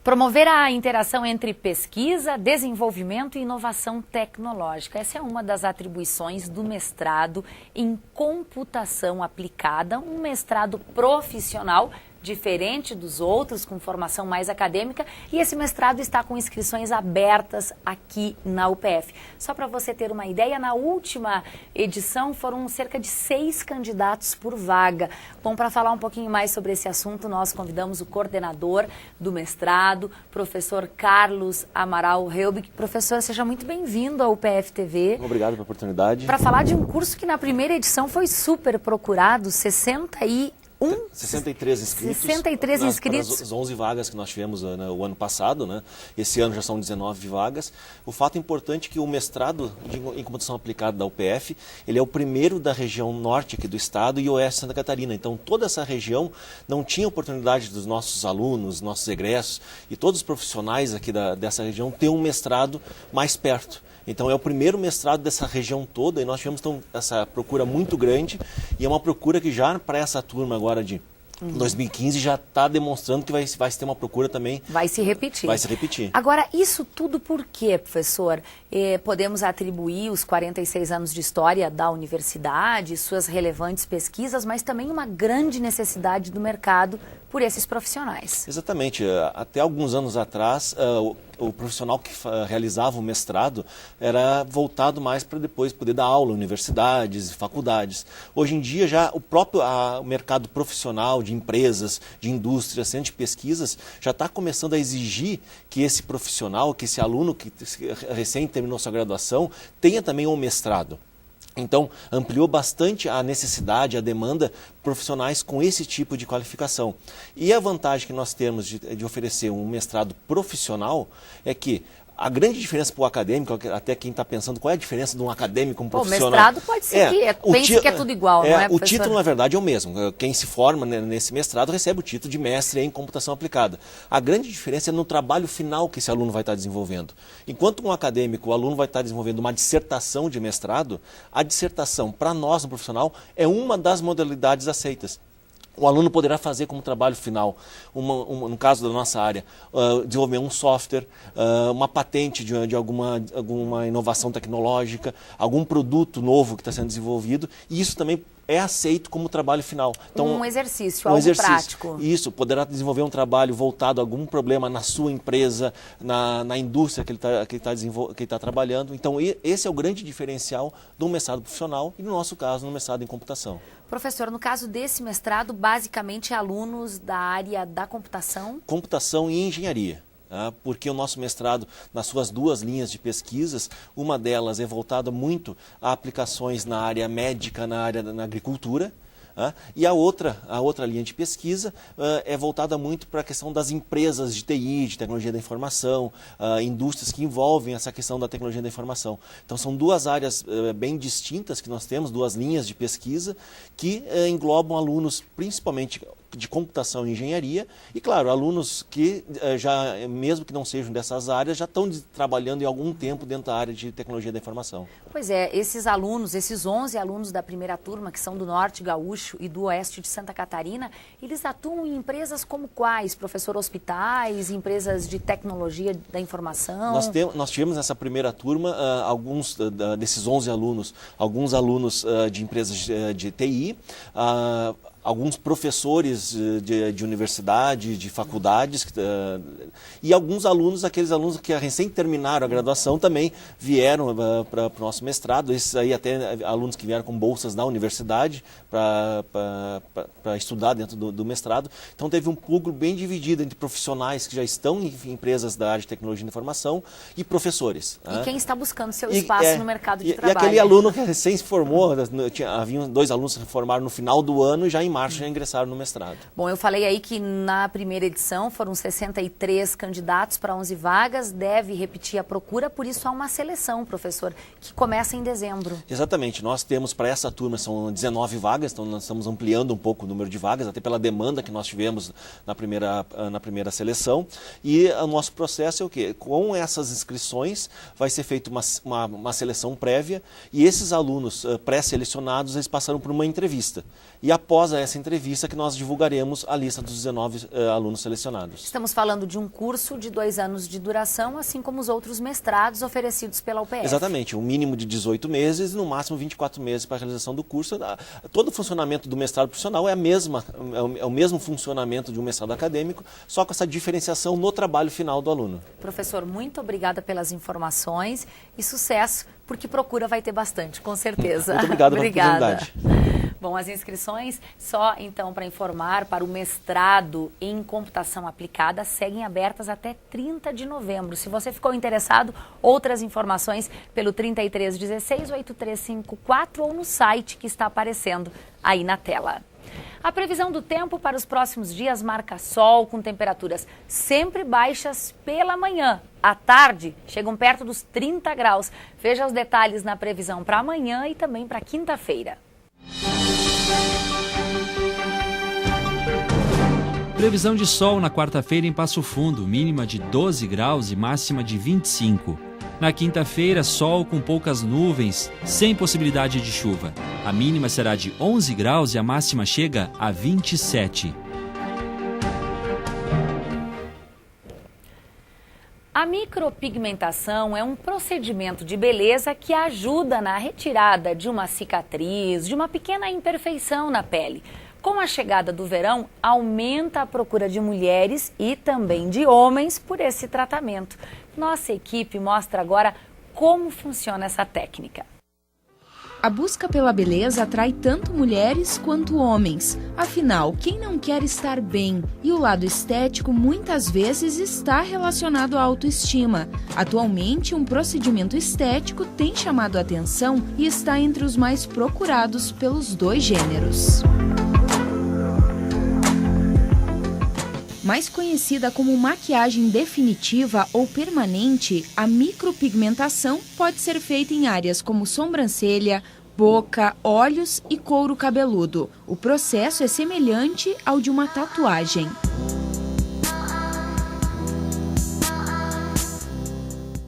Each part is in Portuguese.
Promover a interação entre pesquisa, desenvolvimento e inovação tecnológica. Essa é uma das atribuições do mestrado em computação aplicada, um mestrado profissional diferente dos outros, com formação mais acadêmica, e esse mestrado está com inscrições abertas aqui na UPF. Só para você ter uma ideia, na última edição foram cerca de 6 candidatos por vaga. Bom, para falar um pouquinho mais sobre esse assunto, nós convidamos o coordenador do mestrado, professor Carlos Amaral Reubig. Professor, seja muito bem-vindo ao UPF TV. Obrigado pela oportunidade. Para falar de um curso que na primeira edição foi super procurado, 63 inscritos. 63 inscritos. Para as 11 vagas que nós tivemos o ano passado, né? Esse ano já são 19 vagas. O fato importante é que o mestrado em computação aplicada da UPF, ele é o primeiro da região norte aqui do estado e oeste de Santa Catarina. Então toda essa região não tinha oportunidade dos nossos alunos, nossos egressos e todos os profissionais aqui dessa região ter um mestrado mais perto. Então é o primeiro mestrado dessa região toda e nós tivemos então, essa procura muito grande e é uma procura que já para essa turma agora de 2015 já está demonstrando que vai ter uma procura também. Vai se repetir. Vai se repetir. Agora, isso tudo por quê, professor? Podemos atribuir os 46 anos de história da universidade, suas relevantes pesquisas, mas também uma grande necessidade do mercado por esses profissionais. Exatamente. Até alguns anos atrás, o profissional que realizava o mestrado era voltado mais para depois poder dar aula em universidades e faculdades. Hoje em dia, já o próprio mercado profissional de empresas, de indústrias, centros de pesquisas, já está começando a exigir que esse profissional, que esse aluno que recém terminou sua graduação, tenha também um mestrado. Então, ampliou bastante a necessidade, a demanda profissionais com esse tipo de qualificação. E a vantagem que nós temos de oferecer um mestrado profissional é que a grande diferença para o acadêmico, até quem está pensando qual é a diferença de um acadêmico e um profissional. O mestrado pode ser pense que é tudo igual, não é, professor? O título, na verdade, é o mesmo. Quem se forma nesse mestrado recebe o título de mestre em computação aplicada. A grande diferença é no trabalho final que esse aluno vai estar desenvolvendo. Enquanto um acadêmico, o aluno vai estar desenvolvendo uma dissertação de mestrado, a dissertação, para nós, no profissional, é uma das modalidades aceitas. O aluno poderá fazer como trabalho final, no caso da nossa área, desenvolver um software, uma patente de alguma inovação tecnológica, algum produto novo que está sendo desenvolvido, e isso também é aceito como trabalho final. Então, um exercício, algo prático. Isso, poderá desenvolver um trabalho voltado a algum problema na sua empresa, na indústria que ele está trabalhando. Então, esse é o grande diferencial do mestrado profissional e, no nosso caso, no mestrado em computação. Professor, no caso desse mestrado, basicamente alunos da área da computação? Computação e engenharia. Porque o nosso mestrado, nas suas 2 linhas de pesquisas, uma delas é voltada muito a aplicações na área médica, na agricultura, e a outra linha de pesquisa é voltada muito para a questão das empresas de TI, de tecnologia da informação, indústrias que envolvem essa questão da tecnologia da informação. Então são 2 áreas bem distintas que nós temos, 2 linhas de pesquisa que englobam alunos principalmente de computação e engenharia e, claro, alunos que já, mesmo que não sejam dessas áreas, já estão trabalhando em algum tempo dentro da área de tecnologia da informação. Pois é, esses alunos, esses 11 alunos da primeira turma, que são do Norte Gaúcho e do Oeste de Santa Catarina, eles atuam em empresas como quais, professor? Hospitais, empresas de tecnologia da informação? Nós tivemos nessa primeira turma, alguns desses 11 alunos, alguns alunos de empresas de TI, alguns professores de universidade, de faculdades, e alguns alunos, aqueles alunos que recém terminaram a graduação, também vieram para o nosso mestrado. Esses aí até alunos que vieram com bolsas da universidade para estudar dentro do mestrado. Então teve um público bem dividido entre profissionais que já estão em empresas da área de tecnologia da informação e professores. E quem está buscando seu espaço no mercado de trabalho. E aquele aluno que recém se formou, haviam 2 alunos que se formaram no final do ano e já em março já ingressaram no mestrado. Bom, eu falei aí que na primeira edição foram 63 candidatos para 11 vagas, deve repetir a procura, por isso há uma seleção, professor, que começa em dezembro. Exatamente, nós temos para essa turma, são 19 vagas, então nós estamos ampliando um pouco o número de vagas, até pela demanda que nós tivemos na primeira seleção, e o nosso processo é o quê? Com essas inscrições vai ser feita uma seleção prévia, e esses alunos pré-selecionados, eles passaram por uma entrevista, e após a essa entrevista que nós divulgaremos a lista dos 19 alunos selecionados. Estamos falando de um curso de 2 anos de duração, assim como os outros mestrados oferecidos pela UPF. Exatamente, um mínimo de 18 meses e no máximo 24 meses para a realização do curso. Todo o funcionamento do mestrado profissional é o mesmo funcionamento de um mestrado acadêmico, só com essa diferenciação no trabalho final do aluno. Professor, muito obrigada pelas informações e sucesso, porque procura vai ter bastante, com certeza. Muito obrigado pela oportunidade. Bom, as inscrições, só então para informar, para o mestrado em computação aplicada, seguem abertas até 30 de novembro. Se você ficou interessado, outras informações pelo 3316-8354 ou no site que está aparecendo aí na tela. A previsão do tempo para os próximos dias marca sol com temperaturas sempre baixas pela manhã. À tarde, chegam perto dos 30 graus. Veja os detalhes na previsão para amanhã e também para quinta-feira. Previsão de sol na quarta-feira em Passo Fundo, mínima de 12 graus e máxima de 25. Na quinta-feira, sol com poucas nuvens, sem possibilidade de chuva. A mínima será de 11 graus e a máxima chega a 27. A micropigmentação é um procedimento de beleza que ajuda na retirada de uma cicatriz, de uma pequena imperfeição na pele. Com a chegada do verão, aumenta a procura de mulheres e também de homens por esse tratamento. Nossa equipe mostra agora como funciona essa técnica. A busca pela beleza atrai tanto mulheres quanto homens. Afinal, quem não quer estar bem? E o lado estético muitas vezes está relacionado à autoestima. Atualmente, um procedimento estético tem chamado a atenção e está entre os mais procurados pelos dois gêneros. Mais conhecida como maquiagem definitiva ou permanente, a micropigmentação pode ser feita em áreas como sobrancelha, boca, olhos e couro cabeludo. O processo é semelhante ao de uma tatuagem.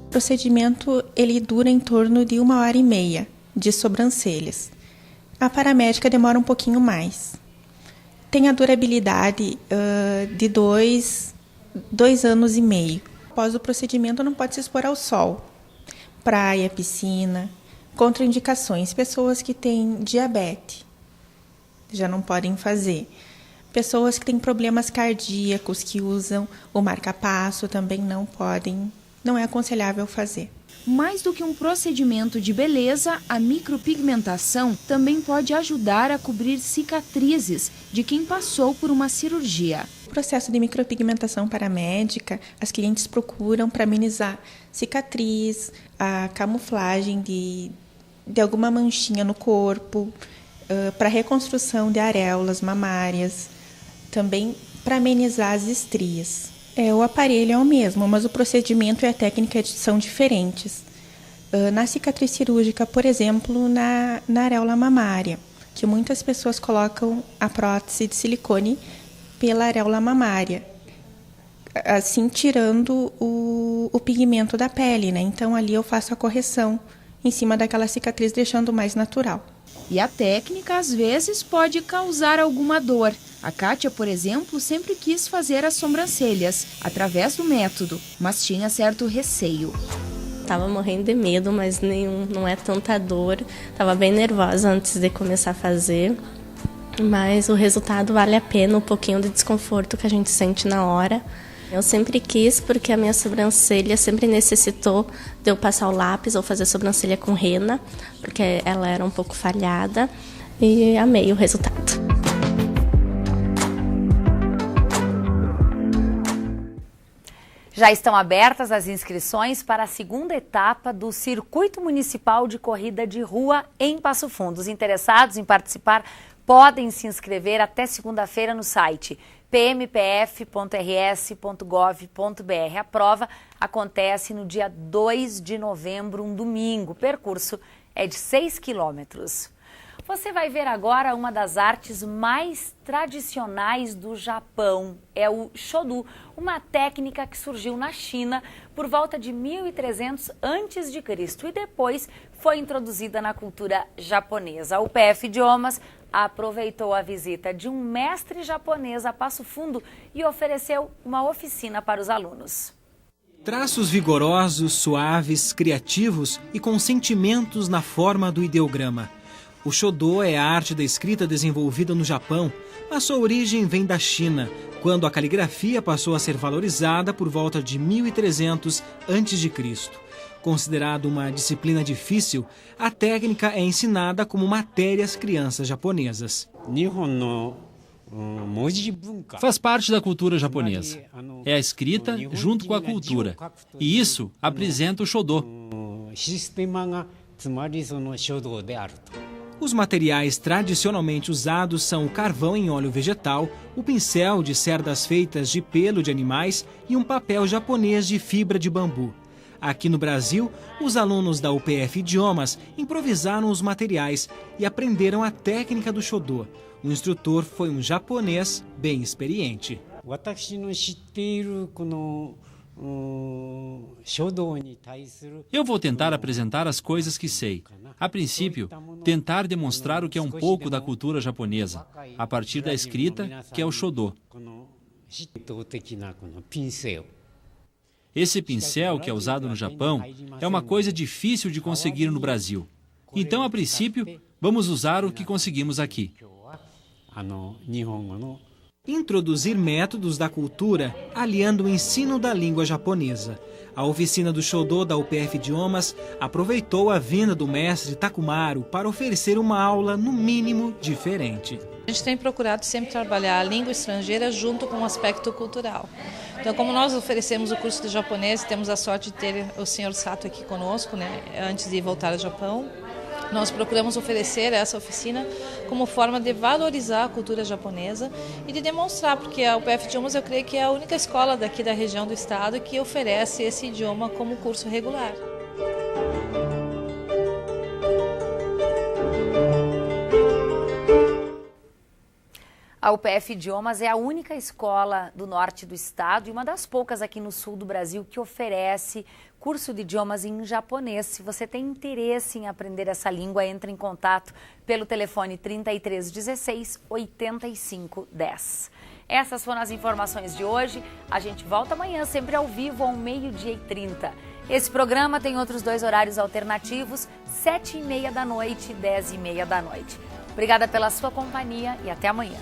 O procedimento ele dura em torno de 1h30 de sobrancelhas. A paramédica demora um pouquinho mais. Tem a durabilidade de 2 anos e meio. Após o procedimento, não pode se expor ao sol. Praia, piscina. Contraindicações. Pessoas que têm diabetes já não podem fazer. Pessoas que têm problemas cardíacos, que usam o marca-passo, também não podem. Não é aconselhável fazer. Mais do que um procedimento de beleza, a micropigmentação também pode ajudar a cobrir cicatrizes de quem passou por uma cirurgia. O processo de micropigmentação paramédica, as clientes procuram para amenizar cicatriz, a camuflagem de alguma manchinha no corpo, para reconstrução de areolas mamárias, também para amenizar as estrias. O aparelho é o mesmo, mas o procedimento e a técnica são diferentes. Na cicatriz cirúrgica, por exemplo, na areola mamária, que muitas pessoas colocam a prótese de silicone pela areola mamária, assim tirando o pigmento da pele, né? Então ali eu faço a correção em cima daquela cicatriz, deixando mais natural. E a técnica, às vezes, pode causar alguma dor. A Kátia, por exemplo, sempre quis fazer as sobrancelhas, através do método, mas tinha certo receio. Tava morrendo de medo, mas não é tanta dor. Tava bem nervosa antes de começar a fazer, mas o resultado vale a pena, um pouquinho de desconforto que a gente sente na hora. Eu sempre quis, porque a minha sobrancelha sempre necessitou de eu passar o lápis ou fazer sobrancelha com rena, porque ela era um pouco falhada, e amei o resultado. Já estão abertas as inscrições para a segunda etapa do Circuito Municipal de Corrida de Rua em Passo Fundo. Os interessados em participar podem se inscrever até segunda-feira no site pmpf.rs.gov.br. A prova acontece no dia 2 de novembro, um domingo. O percurso é de 6 quilômetros. Você vai ver agora uma das artes mais tradicionais do Japão. É o Shodo, uma técnica que surgiu na China por volta de 1300 a.C. e depois foi introduzida na cultura japonesa. A UPF Idiomas aproveitou a visita de um mestre japonês a Passo Fundo e ofereceu uma oficina para os alunos. Traços vigorosos, suaves, criativos e com sentimentos na forma do ideograma. O Shodo é a arte da escrita desenvolvida no Japão, mas sua origem vem da China, quando a caligrafia passou a ser valorizada por volta de 1300 a.C. Considerado uma disciplina difícil, a técnica é ensinada como matéria às crianças japonesas. Faz parte da cultura japonesa. É a escrita junto com a cultura. E isso apresenta o Shodo. Os materiais tradicionalmente usados são o carvão em óleo vegetal, o pincel de cerdas feitas de pelo de animais e um papel japonês de fibra de bambu. Aqui no Brasil, os alunos da UPF Idiomas improvisaram os materiais e aprenderam a técnica do Shodo. O instrutor foi um japonês bem experiente. Eu vou tentar apresentar as coisas que sei. A princípio, tentar demonstrar o que é um pouco da cultura japonesa, a partir da escrita, que é o Shodo. Esse pincel, que é usado no Japão, é uma coisa difícil de conseguir no Brasil. Então, a princípio, vamos usar o que conseguimos aqui. Introduzir métodos da cultura aliando o ensino da língua japonesa. A oficina do Shodo da UPF Idiomas aproveitou a vinda do mestre Takumaru para oferecer uma aula, no mínimo, diferente. A gente tem procurado sempre trabalhar a língua estrangeira junto com o aspecto cultural. Então, como nós oferecemos o curso de japonês, temos a sorte de ter o Sr. Sato aqui conosco, né, antes de voltar ao Japão, nós procuramos oferecer essa oficina como forma de valorizar a cultura japonesa e de demonstrar, porque a UPF Idiomas, eu creio que é a única escola daqui da região do estado que oferece esse idioma como curso regular. A UPF Idiomas é a única escola do norte do estado e uma das poucas aqui no sul do Brasil que oferece curso de idiomas em japonês. Se você tem interesse em aprender essa língua, entre em contato pelo telefone 3316 8510. Essas foram as informações de hoje. A gente volta amanhã, sempre ao vivo, ao 12h30. Esse programa tem outros 2 horários alternativos, 7h30 da noite e 10h30 da noite. Obrigada pela sua companhia e até amanhã.